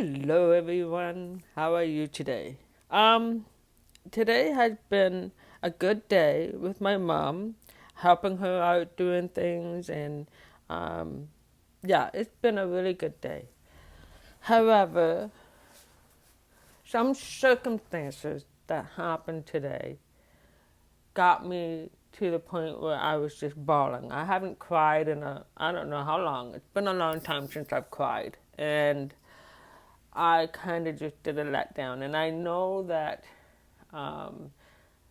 Hello, everyone. How are you today? Today has been a good day with my mom, helping her out doing things, and um, yeah, it's been a really good day. However, some circumstances that happened today got me to the point where I was just bawling. I haven't cried in I don't know how long. It's been a long time since I've cried, and I kind of just did a letdown. And I know that um,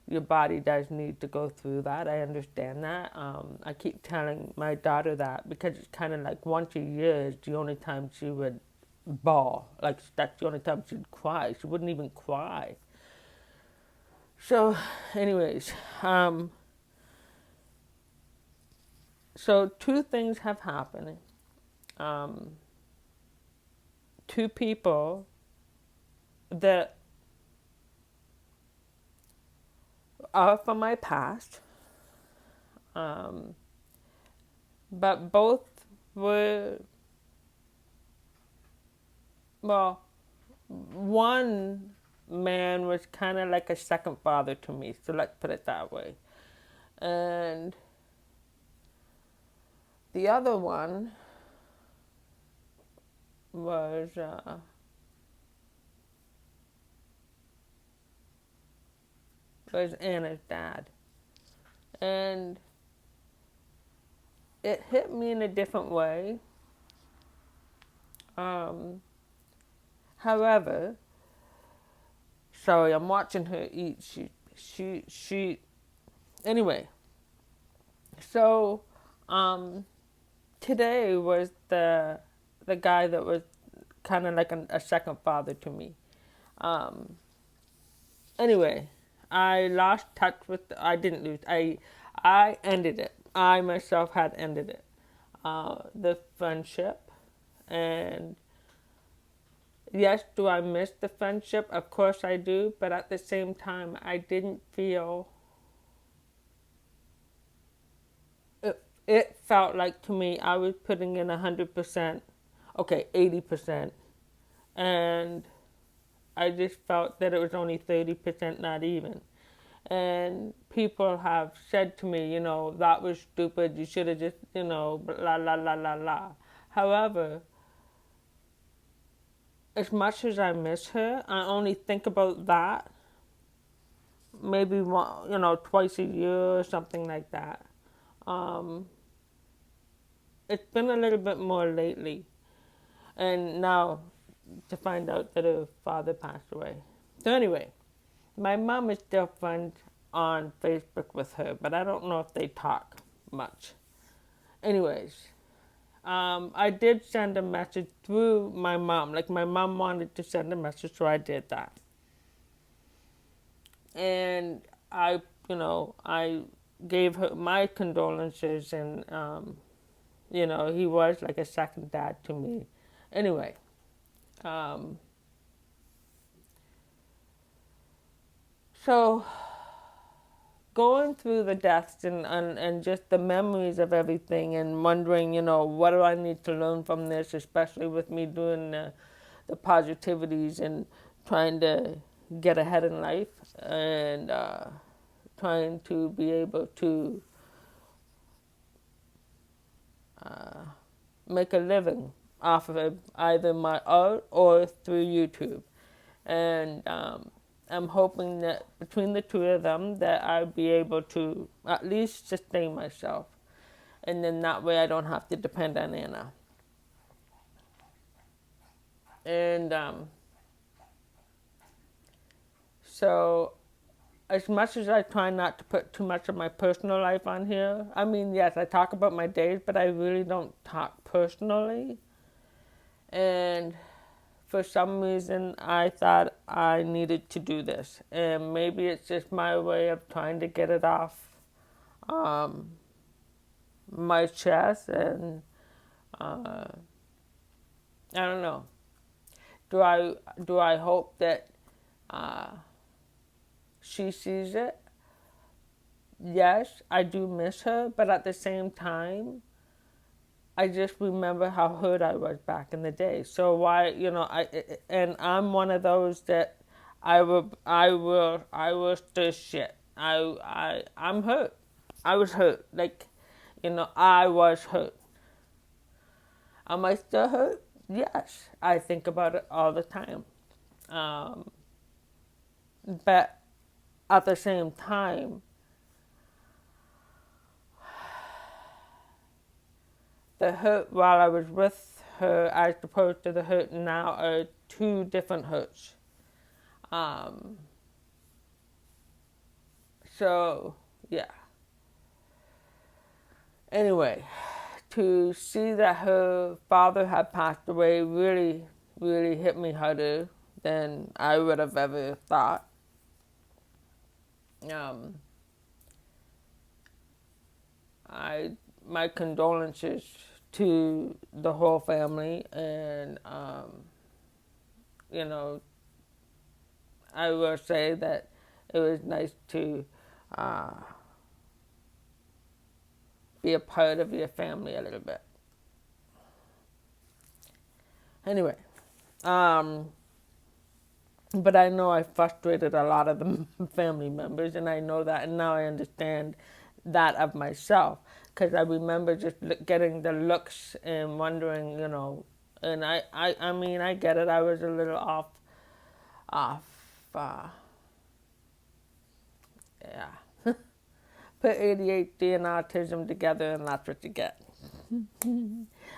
your body does need to go through that. I understand that. I keep telling my daughter that because it's kind of like once a year is the only time she would bawl. Like that's the only time she'd cry. She wouldn't even cry. So, anyways, so two things have happened. Um, Two people that are from my past, um, but both were, well, one man was kind of like a second father to me, so let's put it that way. And the other one was was Anna's dad, and it hit me in a different way. Um, However, sorry, I'm watching her eat. She. Anyway, so um, today was the guy that was kind of like a second father to me. Um, anyway, I lost touch with. I didn't lose. I ended it. I myself had ended it. The friendship, and yes, do I miss the friendship? Of course I do, but at the same time, I didn't feel. It felt like to me I was putting in 100%, okay, 80%, and I just felt that it was only 30%, not even. And people have said to me, that was stupid. You should have just, la la la la la. However, as much as I miss her, I only think about that maybe one, twice a year or something like that. Um, it's been a little bit more lately, and now to find out that her father passed away. So anyway, my mom is still friends on Facebook with her, but I don't know if they talk much. Anyways, I did send a message through my mom. Like my mom wanted to send a message, so I did that. And I gave her my condolences, and he was like a second dad to me. Anyway, um, so going through the deaths and just the memories of everything and wondering, what do I need to learn from this, especially with me doing the positivities and trying to get ahead in life and trying to be able to uh, make a living off of either my art or through YouTube. And I'm hoping that between the two of them that I'll be able to at least sustain myself. And then that way I don't have to depend on Anna. And so as much as I try not to put too much of my personal life on here, I mean, yes, I talk about my days, but I really don't talk personally. And for some reason, I thought I needed to do this. And maybe it's just my way of trying to get it off um, my chest. And I don't know. Do I hope that uh, she sees it? Yes, I do miss her, but at the same time, I just remember how hurt I was back in the day. So why, and I'm one of those that I will stir shit. I'm hurt. I was hurt. Like, I was hurt. Am I still hurt? Yes. I think about it all the time. Um, but at the same time, the hurt while I was with her as opposed to the hurt now are two different hurts. Um, so, yeah. Anyway, to see that her father had passed away really, really hit me harder than I would have ever thought. Um, I my condolences to the whole family, and you know, I will say that it was nice to uh, be a part of your family a little bit. Anyway, um, but I know I frustrated a lot of the family members, and I know that, and now I understand that of myself because I remember just getting the looks and wondering, and I mean, I get it. I was a little off, uh, yeah. Put ADHD and autism together, and that's what you get.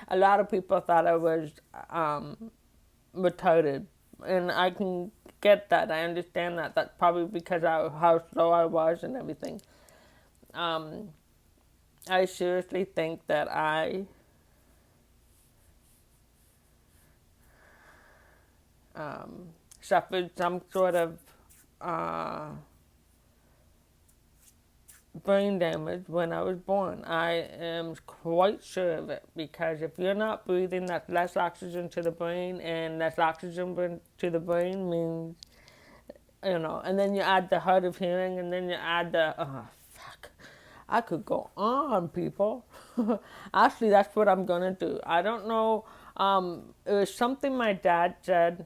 A lot of people thought I was retarded, and I can get that. I understand that. That's probably because of how slow I was and everything. Um, I seriously think that I suffered some sort of uh, brain damage when I was born. I am quite sure of it because if you're not breathing, that's less oxygen to the brain, and less oxygen to the brain means, and then you add the hard of hearing, and then you add the, oh, fuck. I could go on, people. Actually, that's what I'm going to do. I don't know. It was something my dad said.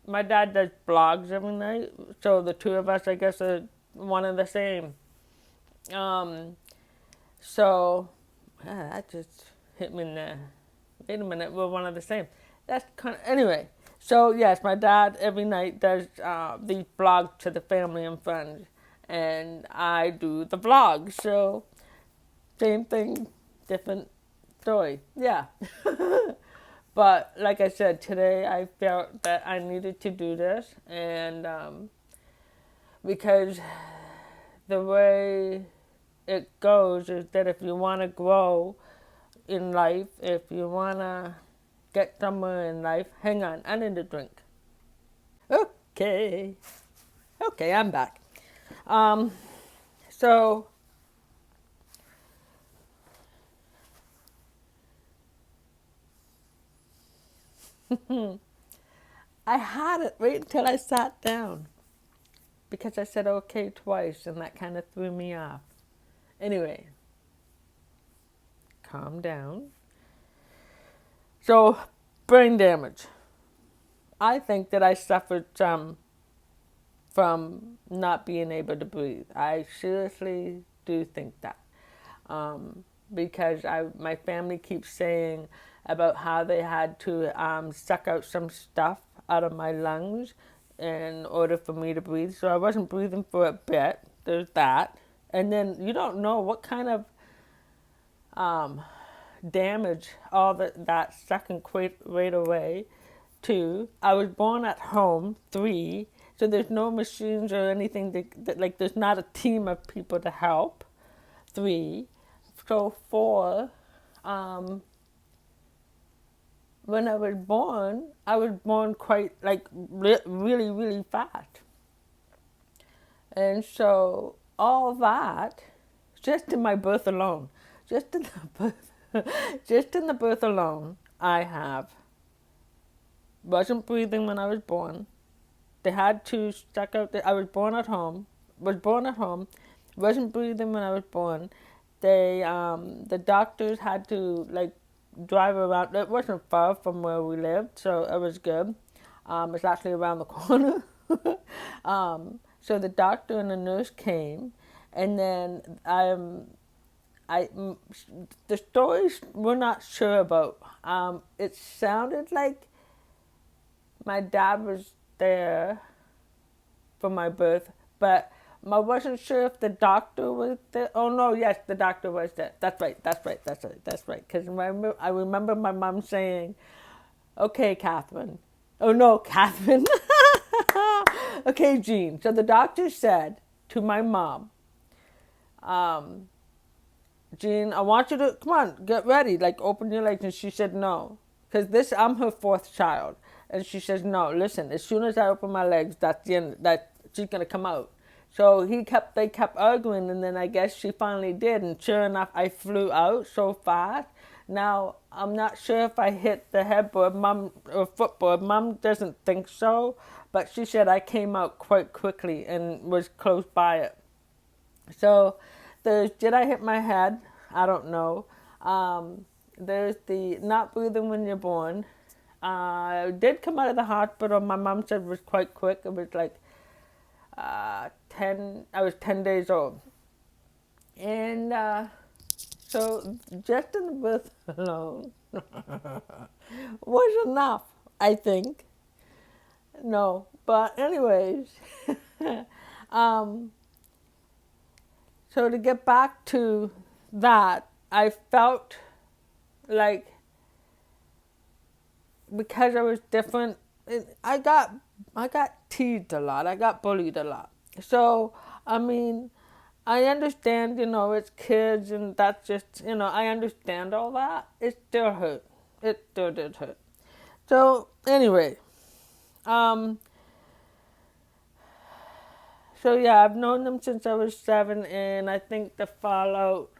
My dad does blogs every night, so the two of us, I guess, are one and the same. Um, so, yeah, that just hit me in the, wait a minute, we're one of the same. That's kind of, anyway. So, yes, my dad every night does these blogs to the family and friends, and I do the vlogs. So, same thing, different story. Yeah. But, like I said, today I felt that I needed to do this, and because the way it goes is that if you want to grow in life, if you want to get somewhere in life, hang on, I need a drink. Okay. Okay, I'm back. Um, so, I had it right until I sat down because I said okay twice, and that kind of threw me off. Anyway, calm down. So, brain damage. I think that I suffered some from not being able to breathe. I seriously do think that. Because my family keeps saying about how they had to suck out some stuff out of my lungs in order for me to breathe. So I wasn't breathing for a bit. There's that. And then you don't know what kind of damage all that sucking right away. 2, I was born at home. 3, so there's no machines or anything like there's not a team of people to help. 3, so 4, when I was born quite like really, really fast. And so all that, just in my birth alone, just in the just in the birth alone, I have wasn't breathing when I was born. They had to stuck out. I was born at home. Wasn't breathing when I was born. The doctors had to like drive around. It wasn't far from where we lived, so it was good. It's actually around the corner. So the doctor and the nurse came, and then I, the stories we're not sure about. It sounded like my dad was there for my birth, but I wasn't sure if the doctor was there. Oh no, yes, the doctor was there. That's right. That's right. Because I remember my mom saying, "Okay, Kathryn." Oh no, Kathryn. Okay, Jean. So the doctor said to my mom, Jean, I want you to come on, get ready, like open your legs. And she said no, because I'm her fourth child, and she says no. Listen, as soon as I open my legs, that's the end. That she's gonna come out. So they kept arguing, and then I guess she finally did, and sure enough, I flew out so fast. Now I'm not sure if I hit the headboard, mom, or footboard. Mom doesn't think so, but she said I came out quite quickly and was close by it. So did I hit my head? I don't know. There's the not breathing when you're born. I did come out of the hospital. My mom said it was quite quick. It was like 10. I was 10 days old, and so just in the birth alone was enough, I think. No, but anyways, so to get back to that, I felt like because I was different, I got teased a lot. I got bullied a lot. So I mean, I understand. It's kids, and that's just I understand all that. It still hurt. It still did hurt. So anyway, so yeah, I've known them since I was 7, and I think the fallout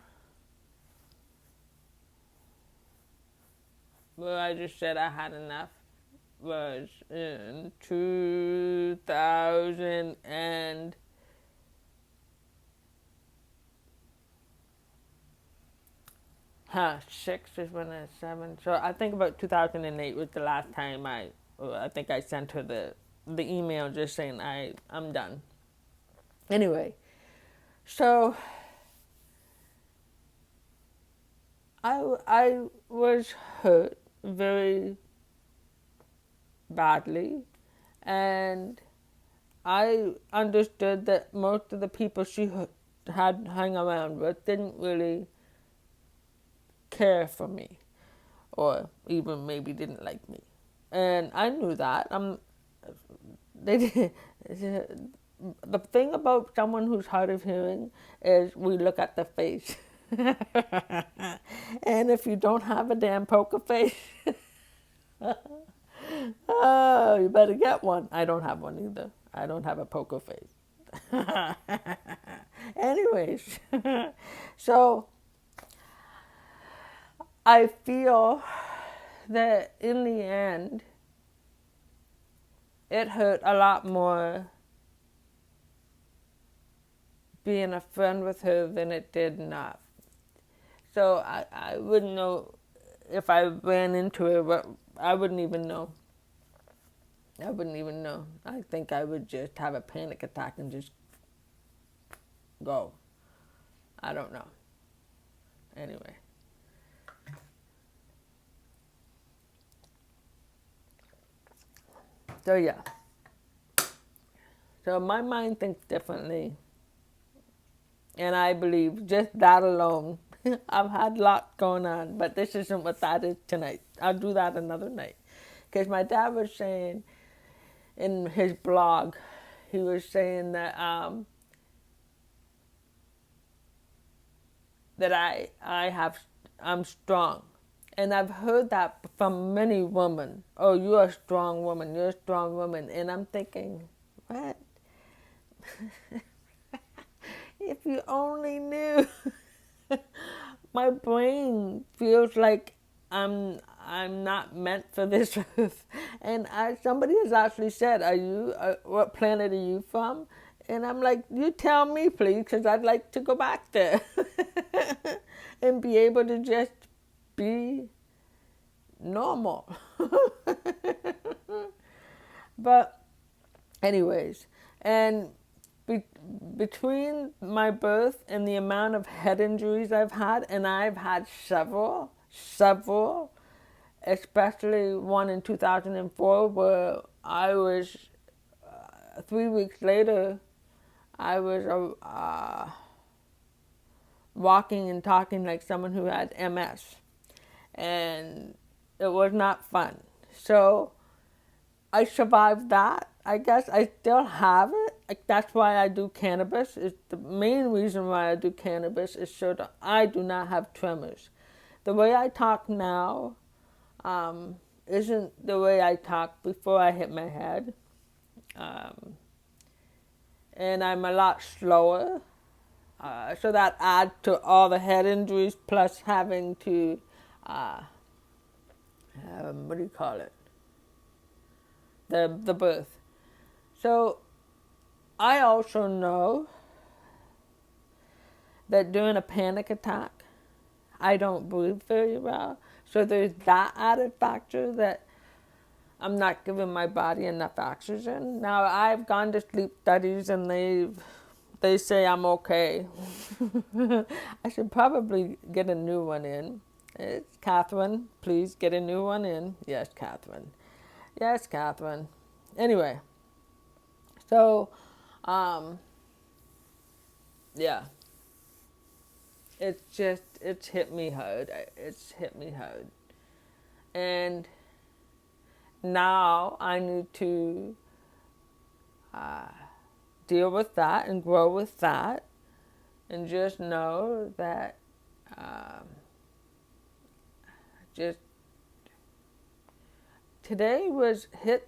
where I just said I had enough was in 2006 is when I was 7. So I think about 2008 was the last time I think I sent her the email just saying I'm done. Anyway, so I was hurt very badly, and I understood that most of the people she had hung around with didn't really care for me, or even maybe didn't like me, and I knew that. They the thing about someone who's hard of hearing is we look at the face. And if you don't have a damn poker face, oh, you better get one. I don't have one either. I don't have a poker face. Anyways, so I feel that in the end, it hurt a lot more being a friend with her than it did not. So I wouldn't know if I ran into her, but I wouldn't even know. I wouldn't even know. I think I would just have a panic attack and just go. I don't know. Anyway. So yeah. So my mind thinks differently. And I believe just that alone, I've had a lot going on, but this isn't what that is tonight. I'll do that another night. Because my dad was saying in his blog, he was saying that I'm strong. And I've heard that from many women. Oh, you're a strong woman. You're a strong woman. And I'm thinking, what? If you only knew. My brain feels like I'm not meant for this earth. And somebody has actually said, what planet are you from? And I'm like, you tell me, please, because I'd like to go back there and be able to just be normal. But anyways, and be- between my birth and the amount of head injuries I've had, and I've had several, especially one in 2004 where I was 3 weeks later, I was walking and talking like someone who had MS, and it was not fun. So I survived that. I guess I still have it. Like, that's why I do cannabis. It's the main reason why I do cannabis is so that I do not have tremors. The way I talk now isn't the way I talked before I hit my head. Um, and I'm a lot slower. So that adds to all the head injuries plus having to, uh, what do you call it? The birth. So I also know that during a panic attack, I don't breathe very well. So there's that added factor that I'm not giving my body enough oxygen. Now I've gone to sleep studies and they say I'm okay. I should probably get a new one in. It's Kathryn. Please get a new one in. Yes, Kathryn. Yes, Kathryn. Anyway, so yeah, it's hit me hard. It's hit me hard, and now I need to deal with that and grow with that, and just know that just today was hit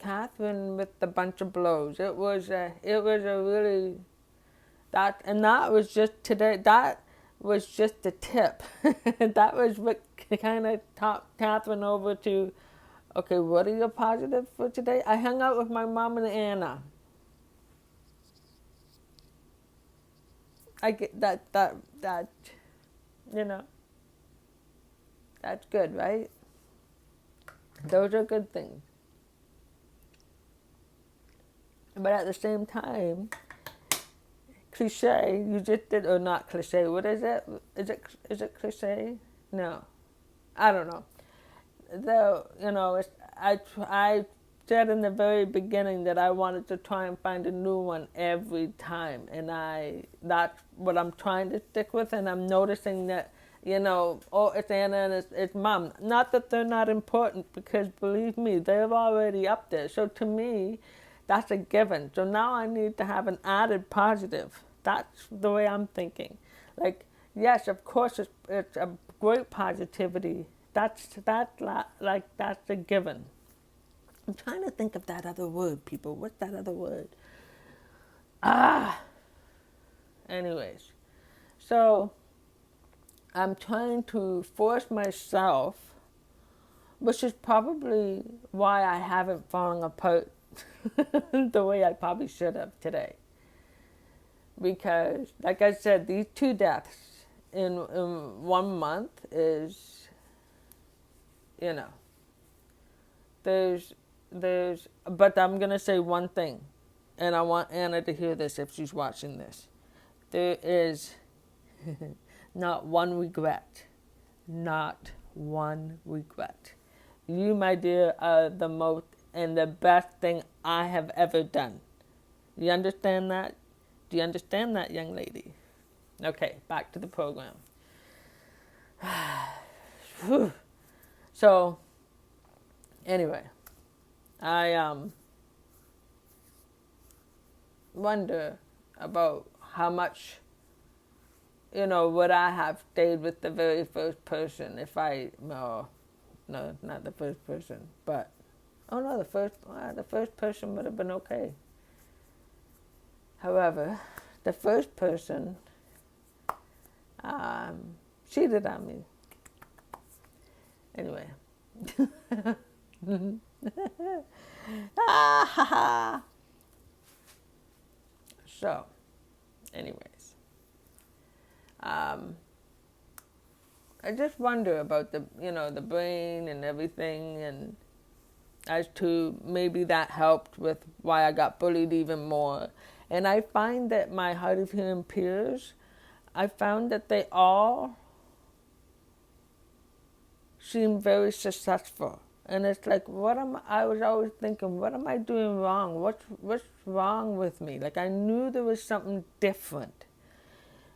Kathryn with a bunch of blows. It was a really that was just today. That was just the tip. That was what kind of topped Kathryn over to. Okay, what are your positives for today? I hung out with my mom and Anna. I get that. You know, that's good, right? Those are good things. But at the same time, cliche, you just did, or not cliche, what is it? Is it cliche? No. I don't know. Though, I said in the very beginning that I wanted to try and find a new one every time. And that's what I'm trying to stick with. And I'm noticing that, oh, it's Anna and it's Mom. Not that they're not important, because believe me, they're already up there. So to me, that's a given. So now I need to have an added positive. That's the way I'm thinking. Like, yes, of course, it's a great positivity. That's a given. I'm trying to think of that other word, people. What's that other word? Ah. Anyways, so I'm trying to force myself, which is probably why I haven't fallen apart the way I probably should have today. Because, like I said, these two deaths in 1 month is, you know, there's, but I'm going to say one thing, and I want Anna to hear this if she's watching this. There is not one regret. Not one regret. You, my dear, are the most and the best thing I have ever done. You understand that? Do you understand that, young lady? Okay, back to the program. So, anyway, I wonder about how much, would I have stayed with the very first person if no, not the first person, but, oh no, the first person would have been okay. However, the first person cheated on me. Anyway. So, anyways. I just wonder about the brain and everything, and as to maybe that helped with why I got bullied even more. And I find that my hard of hearing peers, I found that they all seem very successful. And it's like, I was always thinking, what am I doing wrong? What's wrong with me? Like, I knew there was something different.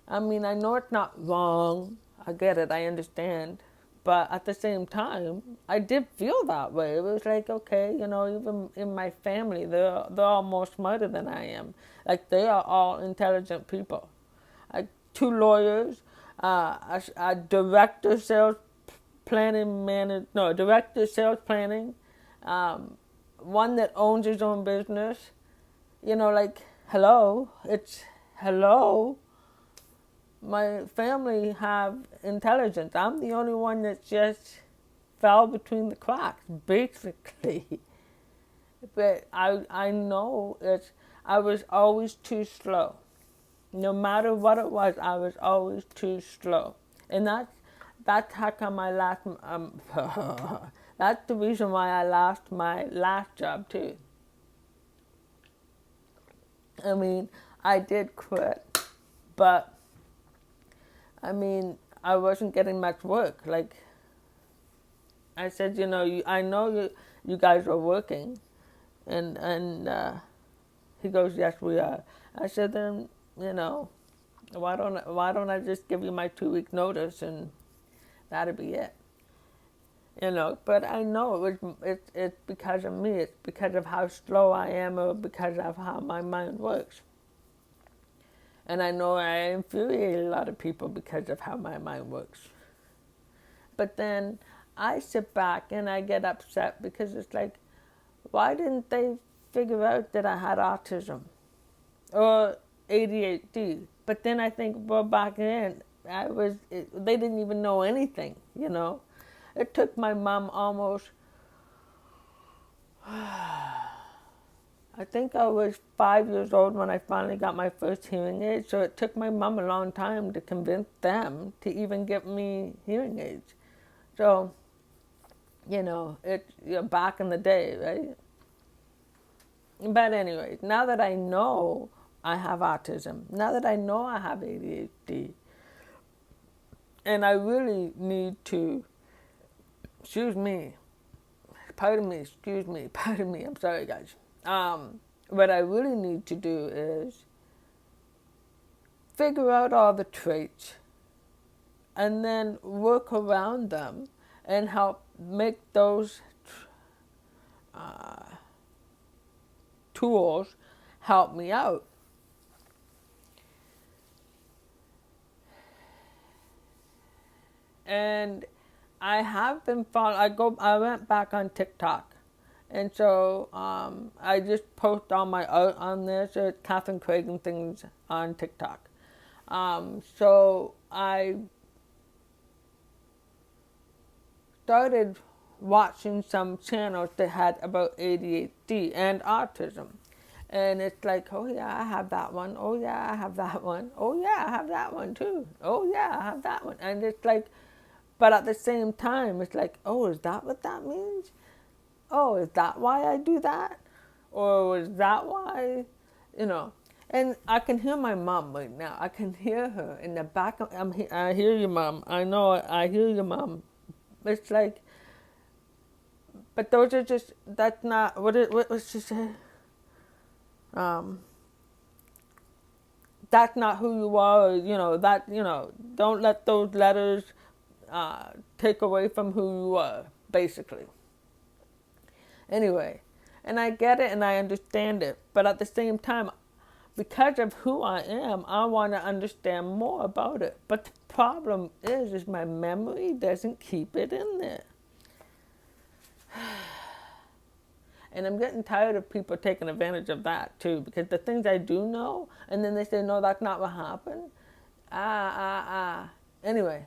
I mean, I know it's not wrong. I get it. I understand. But at the same time, I did feel that way. It was like, okay, even in my family, they're all more smarter than I am. Like, they are all intelligent people. Like, two lawyers, a director sales planning manager, no, director sales planning, one that owns his own business. Like, hello, it's hello. My family have intelligence. I'm the only one that just fell between the cracks, basically. But I know I was always too slow. No matter what it was, I was always too slow. And that's how come I lost, that's the reason why I lost my last job too. I mean, I did quit, but I mean, I wasn't getting much work. Like I said, I know you guys are working, and he goes, yes, we are. I said, then why don't I just give you my 2 week notice and that'll be it. But I know it's because of me. It's because of how slow I am, or because of how my mind works. And I know I infuriate a lot of people because of how my mind works. But then I sit back and I get upset because it's like, why didn't they figure out that I had autism or ADHD? But then I think, well, back then they didn't even know anything. It took my mom almost, I think I was 5 years old when I finally got my first hearing aid. So it took my mom a long time to convince them to even get me hearing aids. So, back in the day, right? But anyway, now that I know I have autism, now that I know I have ADHD, and I really need to, pardon me, I'm sorry guys. What I really need to do is figure out all the traits and then work around them and help make those tools help me out. And I have been I went back on TikTok. And so I just post all my art on there. So it's Kathryn Craig and things on TikTok. So I started watching some channels that had about ADHD and autism. And it's like, oh yeah, I have that one. Oh yeah, I have that one. Oh yeah, I have that one too. Oh yeah, I have that one. And it's like, but at the same time, it's like, oh, is that what that means? Oh, is that why I do that? Or is that why, And I can hear my mom right now. I can hear her in the back of, I hear you, Mom. I know, I hear you, Mom. It's like, but those are just, that's not, what was she say? That's not who you are, or, don't let those letters take away from who you are, basically. Anyway, and I get it and I understand it, but at the same time, because of who I am, I want to understand more about it. But the problem is my memory doesn't keep it in there. And I'm getting tired of people taking advantage of that too, because the things I do know, and then they say, no, that's not what happened. Anyway,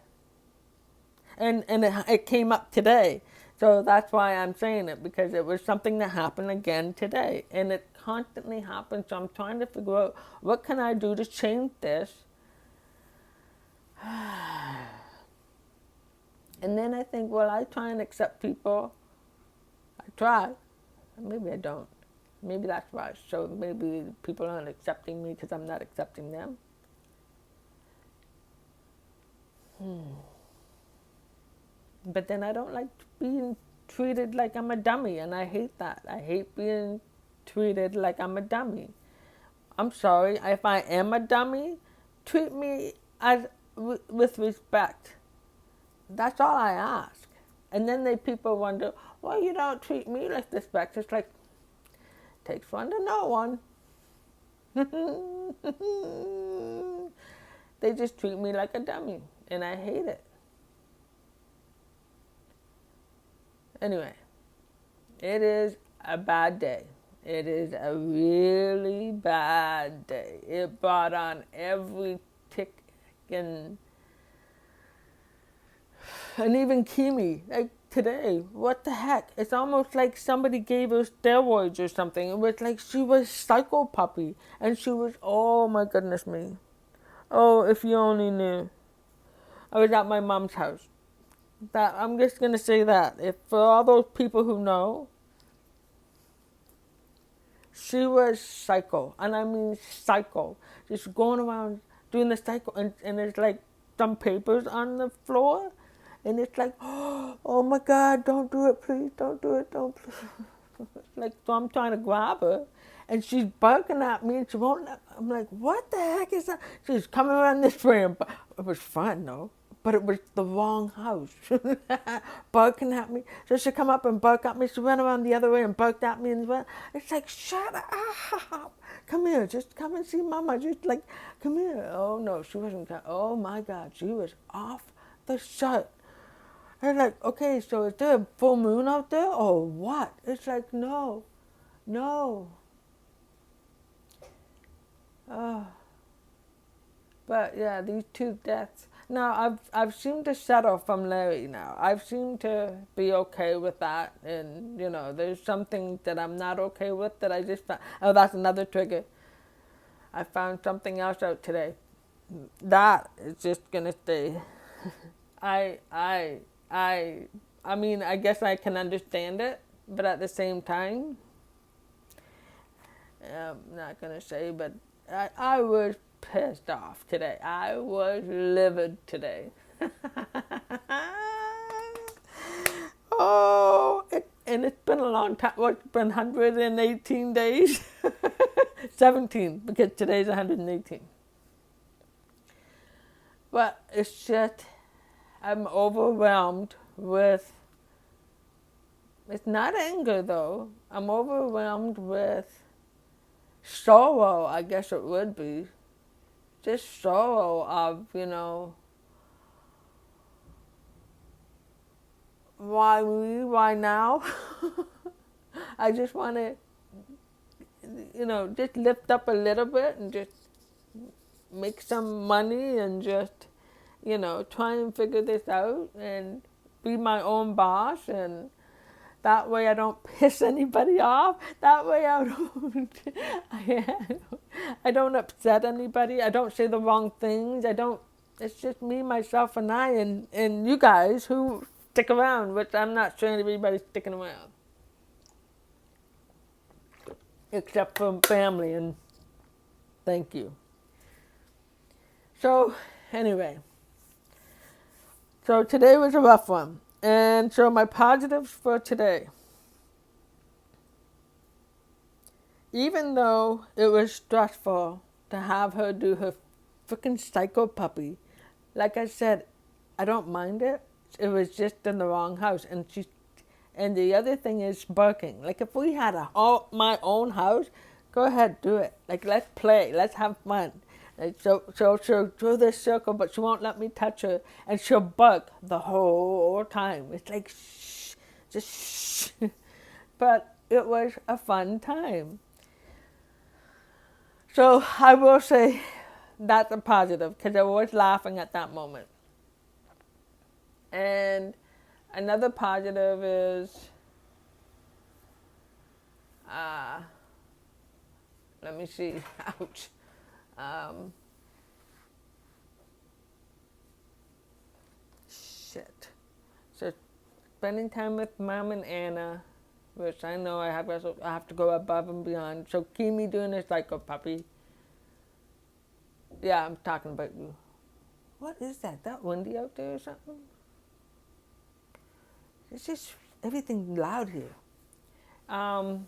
and it came up today. So that's why I'm saying it, because it was something that happened again today. And it constantly happens, so I'm trying to figure out, what can I do to change this? And then I think, well, I try and accept people. I try. Maybe I don't. Maybe that's why. So maybe people aren't accepting me because I'm not accepting them. But then I don't like being treated like I'm a dummy, and I hate that. I hate being treated like I'm a dummy. I'm sorry, if I am a dummy, treat me with respect. That's all I ask. And then people wonder, well, you don't treat me like respect. It's like, takes one to know one. They just treat me like a dummy, and I hate it. Anyway, it is a bad day. It is a really bad day. It brought on every tick and even Kimi, like today, what the heck? It's almost like somebody gave her steroids or something. It was like she was psycho puppy, and she was, oh my goodness me. Oh, if you only knew. I was at my mom's house. That I'm just gonna say that. If for all those people who know, she was psycho, and I mean psycho. Just going around doing the psycho, and there's like some papers on the floor, and it's like, oh my God, don't do it, please, don't do it, don't. Like, so I'm trying to grab her, and she's barking at me, and she won't let. I'm like, what the heck is that? She's coming around this way, and it was fun, though. But it was the wrong house. Barking at me. So she come up and bark at me. She went around the other way and barked at me. And it's like, shut up. Come here. Just come and see Mama. Just like, come here. Oh, no. She wasn't. Oh, my God. She was off the shut. I'm like, okay, so is there a full moon out there or what? It's like, no. Oh. But, yeah, these two deaths. Now, I've seemed to settle from Larry now. I've seemed to be okay with that. And, there's something that I'm not okay with that I just found. Oh, that's another trigger. I found something else out today. That is just going to stay. I mean, I guess I can understand it, but at the same time, I'm not going to say, but I was pissed off today. I was livid today. And it's been a long time. It's been 118 days? 17, because today's 118. But it's just, I'm overwhelmed with, it's not anger though. I'm overwhelmed with sorrow, I guess it would be. Just sorrow of, why me, why now? I just want to, just lift up a little bit and just make some money and just, try and figure this out and be my own boss, and that way I don't piss anybody off. That way I don't upset anybody. I don't say the wrong things. It's just me, myself, and I, and you guys who stick around, which I'm not sure everybody's sticking around. Except for family, and thank you. So, anyway. So today was a rough one. And so my positives for today. Even though it was stressful to have her do her freaking psycho puppy, like I said, I don't mind it. It was just in the wrong house. And the other thing is barking. Like if we had my own house, go ahead, do it. Like let's play, let's have fun. Like, so she'll do this circle, but she won't let me touch her, and she'll bark the whole time. It's like shh, just shh. But it was a fun time. So I will say that's a positive because I was laughing at that moment. And another positive is, let me see, ouch. Shit. spending time with Mom and Anna, which I know I have to go above and beyond. So keep me doing this like a puppy. Yeah, I'm talking about you. What is that? That windy out there or something? It's just everything loud here. Um,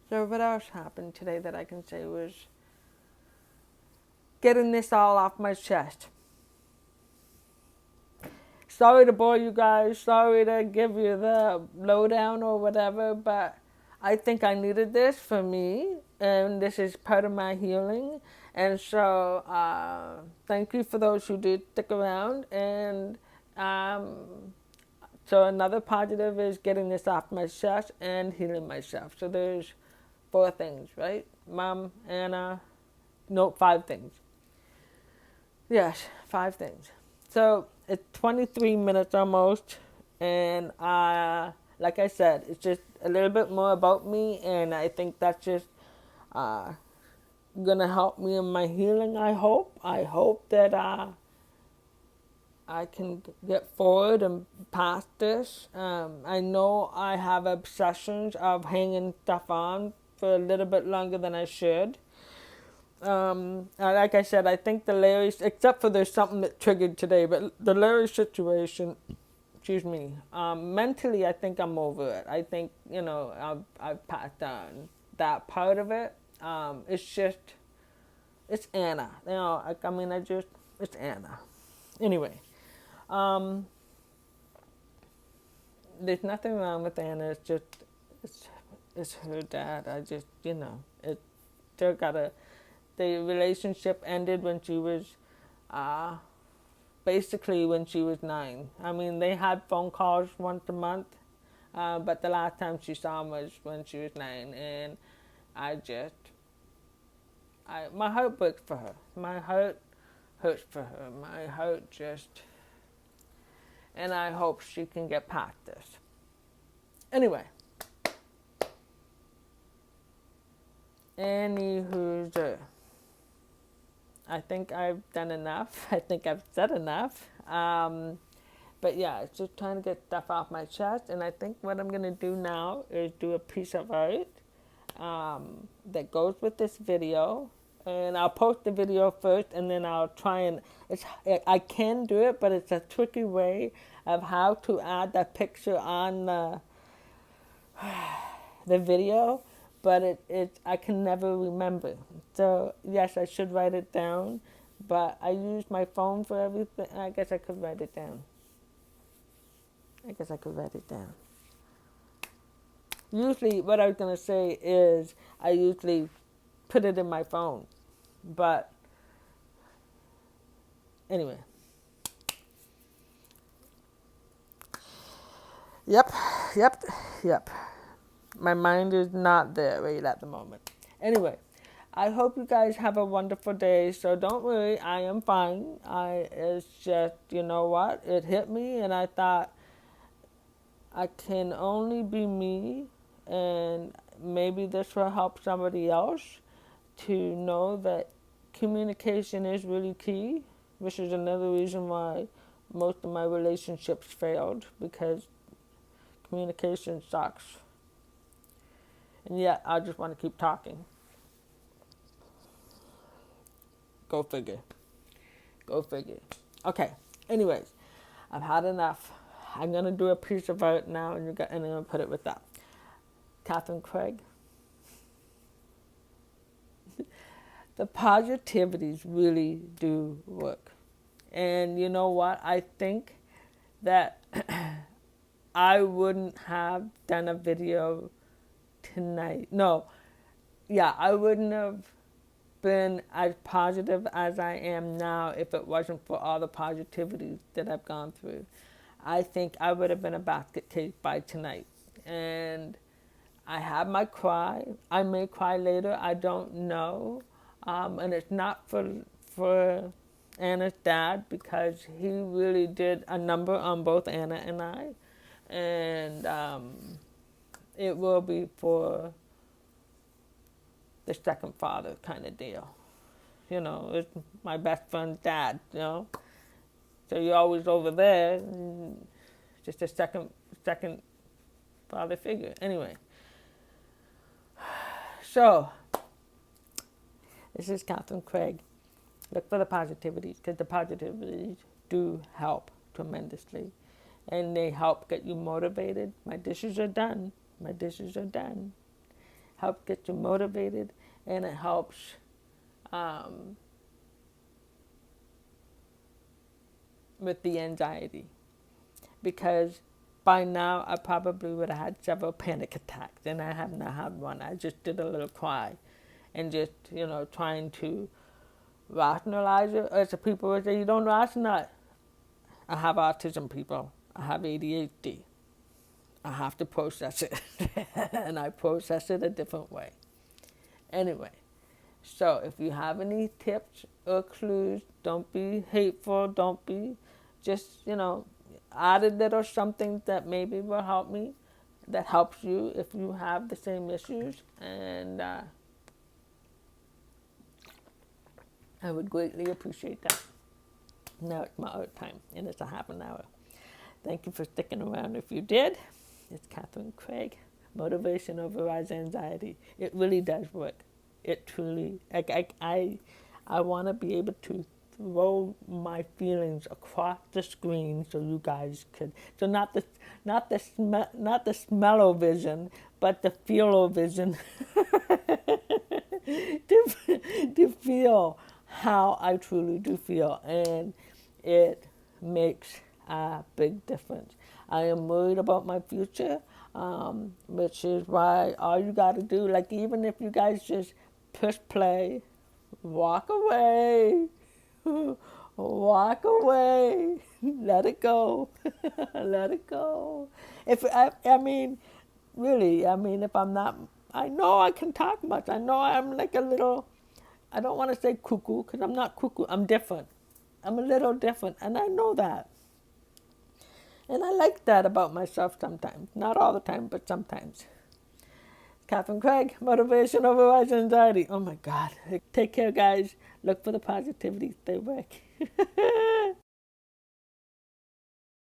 so what else happened today that I can say was getting this all off my chest. Sorry to bore you guys. Sorry to give you the lowdown or whatever, but I think I needed this for me, and this is part of my healing. And so, thank you for those who did stick around. And so, another positive is getting this off my chest and healing myself. So, there's 4 things, right? Mom, Anna, no, 5 things. Yes, 5 things. So it's 23 minutes almost, and like I said, it's just a little bit more about me, and I think that's just gonna help me in my healing. I hope that I can get forward and past this. I know I have obsessions of hanging stuff on for a little bit longer than I should. Like I said, I think the Larry, except for there's something that triggered today, but the Larry situation, excuse me, mentally I think I'm over it. I think, I've passed on that part of it. It's just, it's Anna. It's Anna. Anyway, um, there's nothing wrong with Anna. It's just, it's her dad. It still gotta. The relationship ended when she was, basically when she was 9. I mean, they had phone calls once a month, but the last time she saw him was when she was 9, and my heart breaks for her. My heart hurts for her. My heart just, and I hope she can get past this. Anyway. Anywho's I think I've done enough. I think I've said enough. But yeah, it's just trying to get stuff off my chest. And I think what I'm going to do now is do a piece of art that goes with this video. And I'll post the video first, and then I'll try and... I can do it, but it's a tricky way of how to add that picture on the video. But I can never remember. So, yes, I should write it down, but I use my phone for everything. I guess I could write it down. Usually, what I was going to say is I usually put it in my phone. But, anyway. Yep. My mind is not there right at the moment. Anyway, I hope you guys have a wonderful day. So don't worry, I am fine. It's just, you know what? It hit me, and I thought I can only be me, and maybe this will help somebody else to know that communication is really key, which is another reason why most of my relationships failed, because communication sucks. And yet, I just want to keep talking. Go figure. Okay, anyways, I've had enough. I'm going to do a piece of art now, and I'm going to put it with that. Kathryn Craig. The positivities really do work. And you know what? I think that I wouldn't have done a video tonight. I wouldn't have been as positive as I am now if it wasn't for all the positivity that I've gone through. I think I would have been a basket case by tonight. And I have my cry. I may cry later. I don't know. And it's not for Anna's dad, because he really did a number on both Anna and I. And it will be for the second father kind of deal. It's my best friend's dad, So you're always over there. And, just a second father figure. Anyway, so this is Kathryn Craig. Look for the positivities, because the positivities do help tremendously, and they help get you motivated. My dishes are done. My dishes are done. Help get you motivated, and it helps with the anxiety, because by now I probably would have had several panic attacks, and I have not had one. I just did a little cry, and just trying to rationalize it. As the people would say, you don't rationalize. I have autism, people. I have ADHD. I have to process it, and I process it a different way. Anyway, so if you have any tips or clues, don't be hateful. Don't be, just add a little something that maybe will help me, that helps you if you have the same issues, and I would greatly appreciate that. Now it's my art time, and it's a half an hour. Thank you for sticking around if you did. It's Kathryn Craig. Motivation overrides anxiety. It really does work. It truly, I want to be able to throw my feelings across the screen so you guys could, so not the smell-o-vision, but the feel-o-vision to feel how I truly do feel, and it makes a big difference. I am worried about my future, which is why all you got to do, like even if you guys just push play, walk away, walk away, let it go, let it go. If I mean, really, if I'm not, I know I can talk much. I know I'm like a little, I don't want to say cuckoo, because I'm not cuckoo. I'm different. I'm a little different, and I know that. And I like that about myself sometimes. Not all the time, but sometimes. Kathryn Craig, motivation overrides anxiety. Oh my God. Take care, guys. Look for the positivity. Stay back.